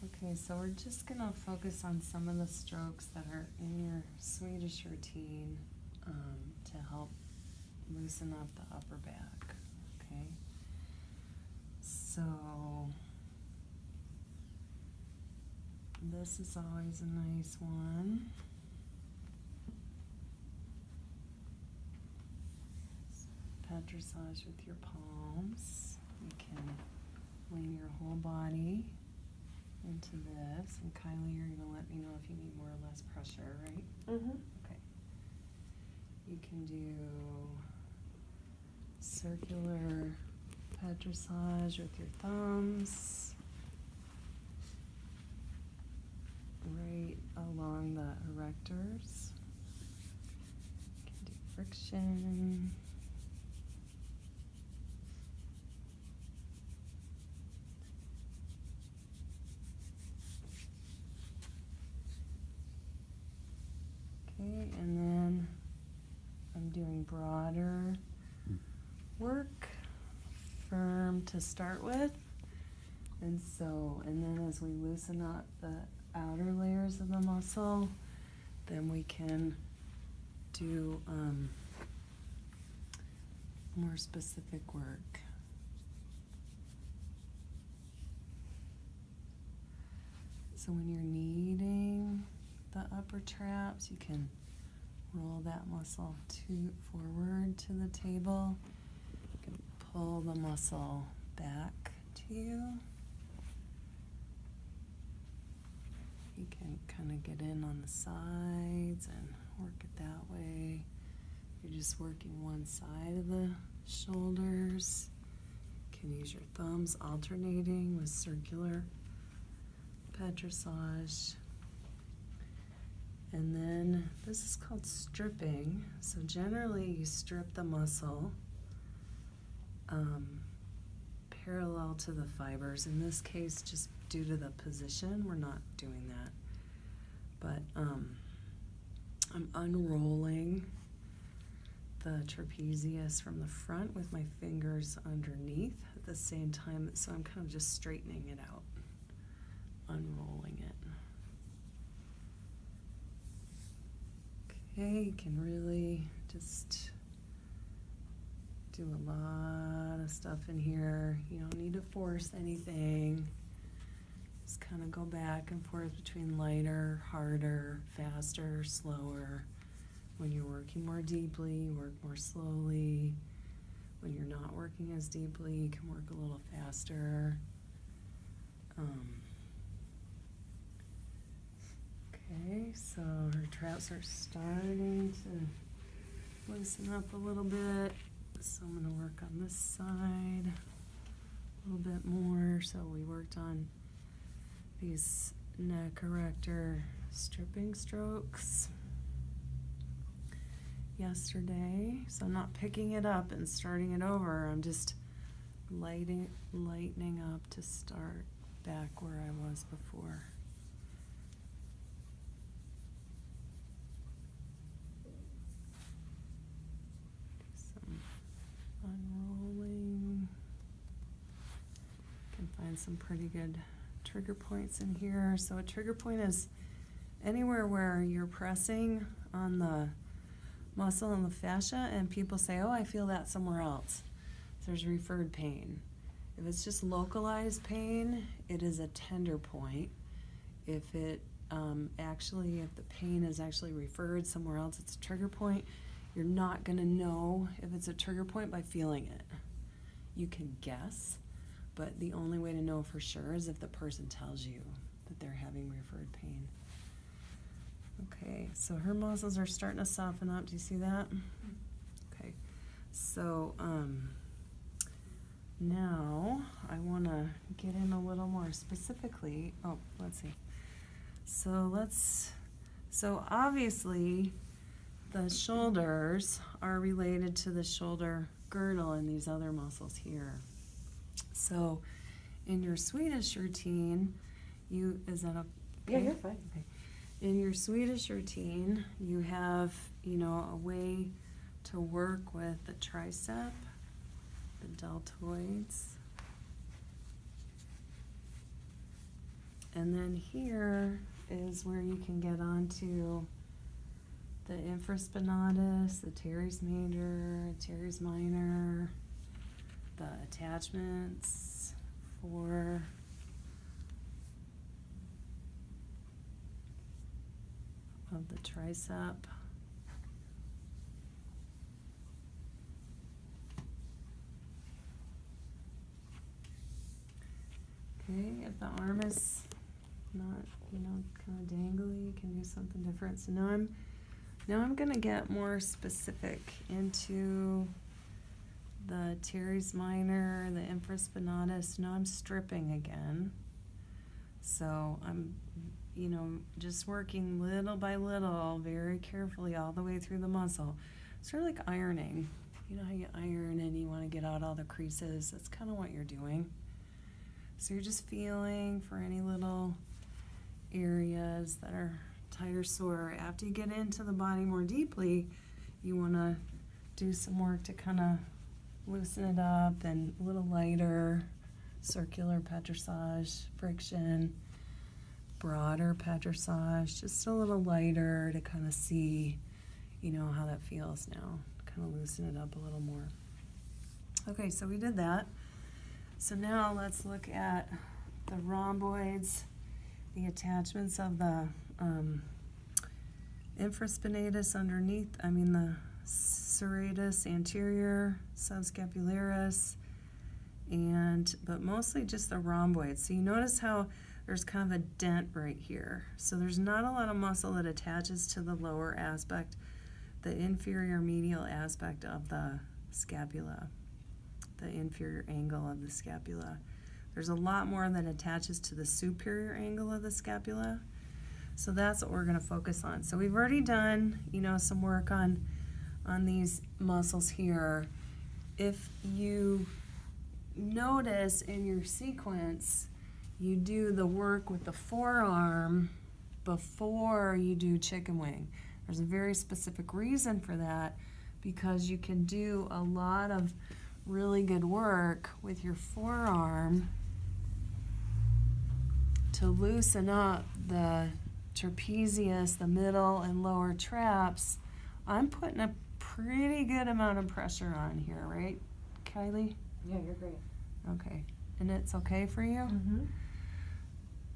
Okay, so we're just gonna focus on some of the strokes that are in your Swedish routine to help loosen up the upper back, okay? So, this is always a nice one. Petrissage with your palms. You can lean your whole body into this. And Kylie, you're going to let me know if you need more or less pressure, right? Mm-hmm. Okay. You can do circular petrissage with your thumbs right along the erectors. You can do friction. Okay, and then I'm doing broader work, firm to start with. And then as we loosen up the outer layers of the muscle, then we can do more specific work. So when you're kneading the upper traps, you can roll that muscle forward to the table. You can pull the muscle back to you. You can kind of get in on the sides and work it that way. You're just working one side of the shoulders. You can use your thumbs alternating with circular petrissage. And then this is called stripping. So generally you strip the muscle parallel to the fibers. In this case, just due to the position, we're not doing that. But I'm unrolling the trapezius from the front with my fingers underneath at the same time. So I'm kind of just straightening it out, unrolling it. Okay, you can really just do a lot of stuff in here. You don't need to force anything. Just kind of go back and forth between lighter, harder, faster, slower. When you're working more deeply, work more slowly. When you're not working as deeply, you can work a little faster. Okay, so her traps are starting to loosen up a little bit. So I'm going to work on this side a little bit more. So we worked on these neck erector stripping strokes yesterday. So I'm not picking it up and starting it over. I'm just lightening up to start back where I was before. Unrolling. Can find some pretty good trigger points in here. So a trigger point is anywhere where you're pressing on the muscle and the fascia and people say, oh, I feel that somewhere else. So there's referred pain. If it's just localized pain, it is a tender point. If the pain is actually referred somewhere else, it's a trigger point. You're not going to know if it's a trigger point by feeling it. You can guess, but the only way to know for sure is if the person tells you that they're having referred pain. Okay, so her muscles are starting to soften up. Do you see that? Okay, so now I want to get in a little more specifically. Oh, let's see. So obviously, the shoulders are related to the shoulder girdle and these other muscles here. So in your Swedish routine, is that okay? Yeah, you're fine. Okay. In your Swedish routine, you have, a way to work with the tricep, the deltoids, And then here is where you can get onto the infraspinatus, the teres major, teres minor, the attachments for of the tricep. Okay, if the arm is not, kind of dangly, you can do something different. So now I'm gonna get more specific into the teres minor, the infraspinatus. Now I'm stripping again. So I'm, just working little by little, very carefully all the way through the muscle. Sort of like ironing. You know how you iron and you want to get out all the creases? That's kind of what you're doing. So you're just feeling for any little areas that are tight or sore. After you get into the body more deeply, you want to do some work to kind of loosen it up and a little lighter, circular petrissage, friction, broader petrissage, just a little lighter to kind of see, how that feels now. Kind of loosen it up a little more. Okay, so we did that. So now let's look at the rhomboids, the attachments of the infraspinatus underneath, the serratus anterior, subscapularis, but mostly just the rhomboids. So you notice how there's kind of a dent right here. So there's not a lot of muscle that attaches to the lower aspect, the inferior medial aspect of the scapula, the inferior angle of the scapula. There's a lot more that attaches to the superior angle of the scapula. So that's what we're going to focus on. So we've already done, some work on these muscles here. If you notice in your sequence, you do the work with the forearm before you do chicken wing. There's a very specific reason for that, because you can do a lot of really good work with your forearm to loosen up the trapezius, the middle and lower traps. I'm putting a pretty good amount of pressure on here, right, Kylie? Yeah, you're great. Okay, and it's okay for you? Mm-hmm.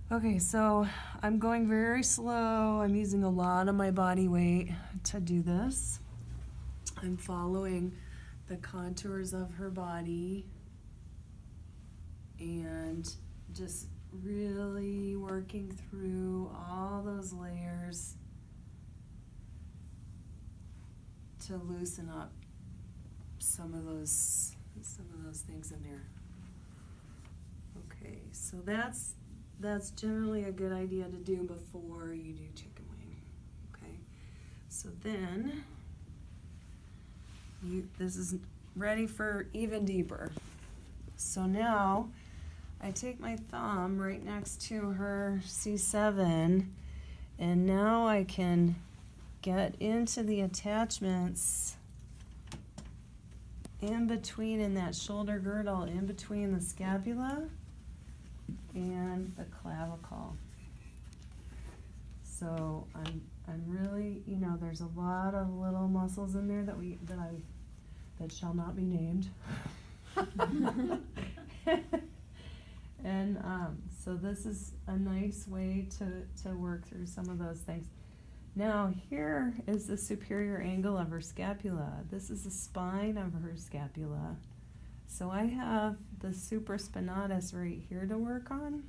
Okay, so I'm going very slow. I'm using a lot of my body weight to do this. I'm following the contours of her body and just really working through all those layers to loosen up some of those things in there. Okay, so that's generally a good idea to do before you do chicken wing. Okay, so then this is ready for even deeper. So now I take my thumb right next to her C7, and now I can get into the attachments in between, in that shoulder girdle, in between the scapula and the clavicle. So I'm really, there's a lot of little muscles in there that shall not be named. And so this is a nice way to work through some of those things. Now here is the superior angle of her scapula. This is the spine of her scapula. So I have the supraspinatus right here to work on.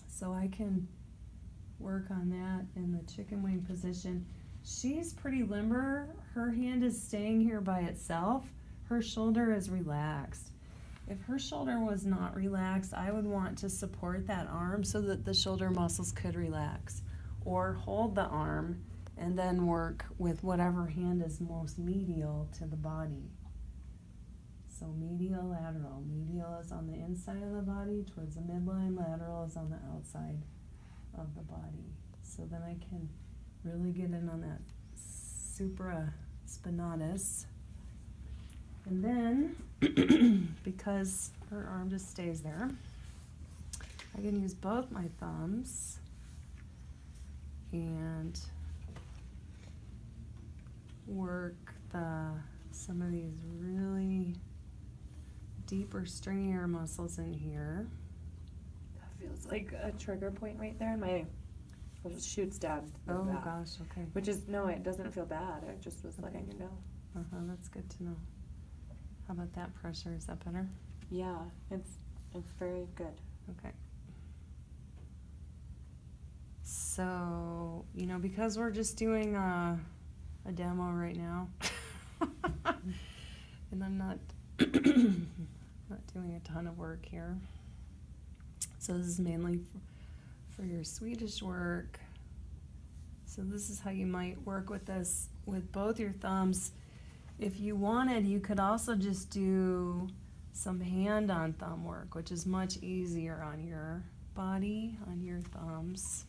So I can work on that in the chicken wing position. She's pretty limber. Her hand is staying here by itself. Her shoulder is relaxed. If her shoulder was not relaxed, I would want to support that arm so that the shoulder muscles could relax, or hold the arm and then work with whatever hand is most medial to the body. So medial, lateral. Medial is on the inside of the body towards the midline. Lateral is on the outside of the body. So then I can really get in on that supraspinatus. And then, because her arm just stays there, I can use both my thumbs and work some of these really deeper, stringier muscles in here. That feels like a trigger point right there, and my shoot stabbed. Oh gosh, okay. Which is, no, it doesn't feel bad. I just was letting you know. That's good to know. How about that pressure? Is that better? Yeah, it's very good. Okay. So, because we're just doing a demo right now, and I'm not doing a ton of work here. So this is mainly for your Swedish work. So this is how you might work with this with both your thumbs. If you wanted, you could also just do some hand on thumb work, which is much easier on your body, on your thumbs.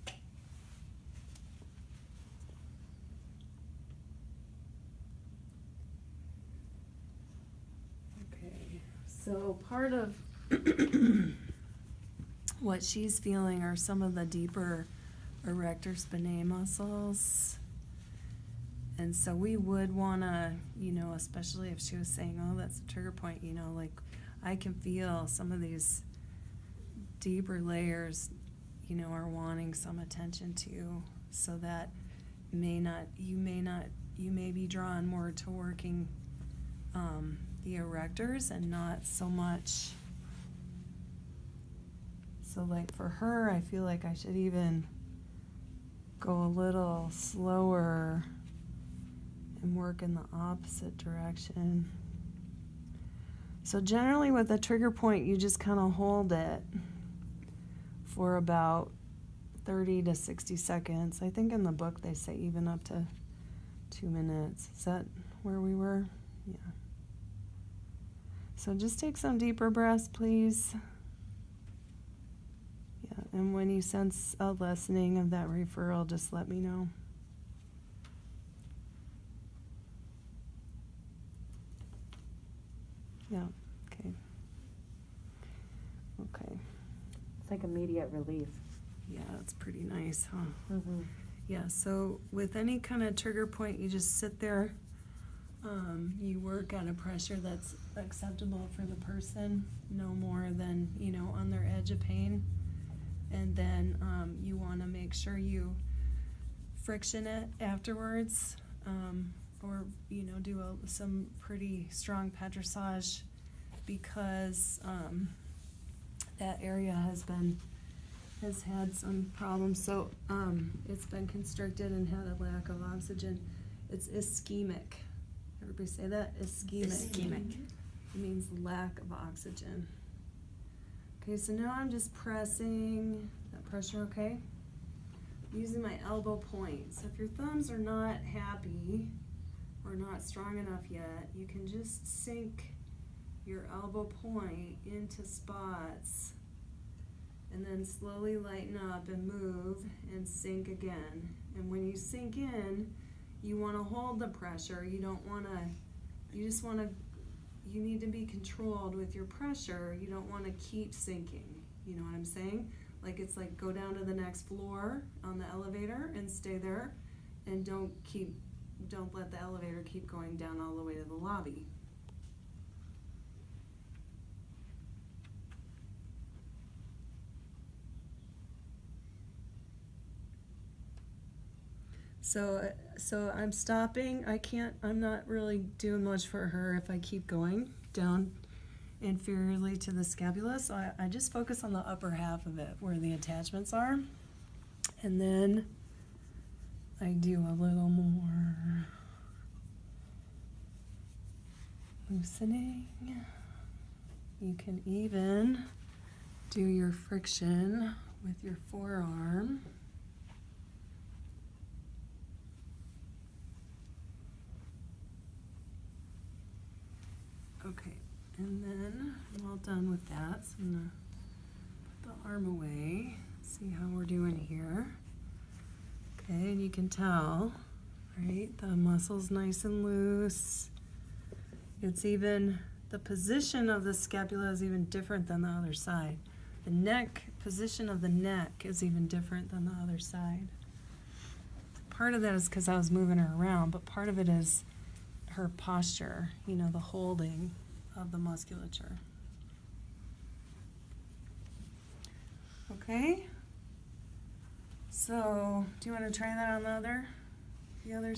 Okay, so part of what she's feeling are some of the deeper erector spinae muscles. And so we would want to, especially if she was saying, oh, that's a trigger point, like I can feel some of these deeper layers, are wanting some attention to, so that you may be drawn more to working the erectors and not so much. So like for her, I feel like I should even go a little slower and work in the opposite direction. So generally with a trigger point, you just kind of hold it for about 30 to 60 seconds. I think in the book they say even up to 2 minutes. Is that where we were? Yeah. So just take some deeper breaths, please. Yeah, and when you sense a lessening of that referral, just let me know. Yeah, okay. Okay. It's like immediate relief. Yeah, that's pretty nice, huh? Mm-hmm. Yeah, so with any kind of trigger point, you just sit there. You work at a pressure that's acceptable for the person, no more than, on their edge of pain. And then you want to make sure you friction it afterwards, or do some pretty strong petrissage, because that area has had some problems. So it's been constricted and had a lack of oxygen. It's ischemic. Everybody say that? Ischemic. Ischemic. It means lack of oxygen. Okay, so now I'm just pressing that pressure, okay? Using my elbow point. So if your thumbs are not happy or not strong enough yet, you can just sink your elbow point into spots and then slowly lighten up and move and sink again. And when you sink in, you want to hold the pressure. You don't want to, you need to be controlled with your pressure. You don't want to keep sinking. You know what I'm saying? Like it's like go down to the next floor on the elevator and stay there, and don't let the elevator keep going down all the way to the lobby. So I'm stopping. I'm not really doing much for her if I keep going down inferiorly to the scapula. So I just focus on the upper half of it where the attachments are. And then I do a little more loosening. You can even do your friction with your forearm. Okay, and then I'm all done with that, so I'm going to put the arm away, see how we're doing here. Okay, and you can tell, right, the muscle's nice and loose. It's even, the position of the scapula is even different than the other side. The neck, position of the neck is even different than the other side. Part of that is because I was moving her around, but part of it is her posture, you know, the holding of the musculature. Okay? So, do you want to try that on the other side?